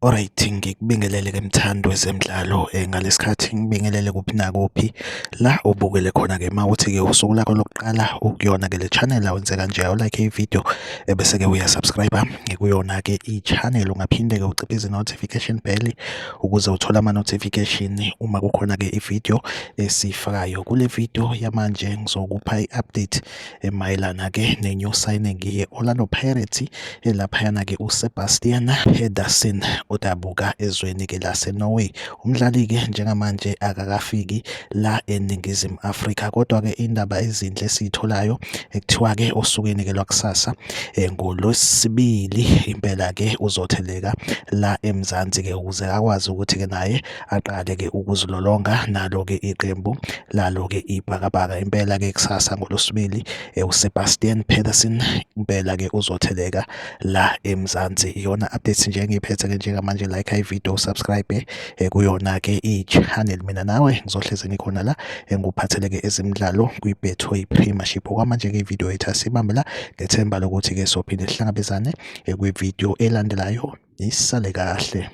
Alright, ngikubingelele ke mthando wezemidlalo ngalesikhathi ngibingelele kuphi nakuphi la ubukele khona ke mawuthi ke usuku lakho lokuqala ukuyona ke le channel awenze kanje like ivideo bese ke uyasubscribe kuyona ke i-channel ungaphinde ke uciphize notification bell ukuze uthole ama notification uma kukhona ke ivideo esifakayo. Kule video yamanje ngizokupha i-update emayelana ke ne-new signing ye-Orlando Pirates lapha yana ke uSebastian Pedersen odabuka ezweni ke laseNorway. Umdlali ke njengamanje akakafiki la eNingizimu Afrika, kodwa ke indaba ezinhle esitholayo ekuthiwa ke osukwini ke lwakusasa ngoLwesibili impela ke uzotheleka la eMzansi ke ukuze akwazi ukuthi ke naye aqale ke ukuzilolonga nalo ke iqembu lalo ke iBhakabhaka. Impela ke kusasa ngoLwesibili uSebastian Pedersen impela ke uzotheleka la eMzansi. Iyona update nje engiphethe ke njengamanje, like ivideo, subscribe kuyona ke i-channel. Mina nawe ngizohleze ngikhona la enguphathele ke ezemidlalo kwi-Betway Premiership. Okwamanje ke ivideo yethu asibambe la, ngethemba lokuthi ke sophinde sihlangabezane kwi-video elandelayo. Isale kahle.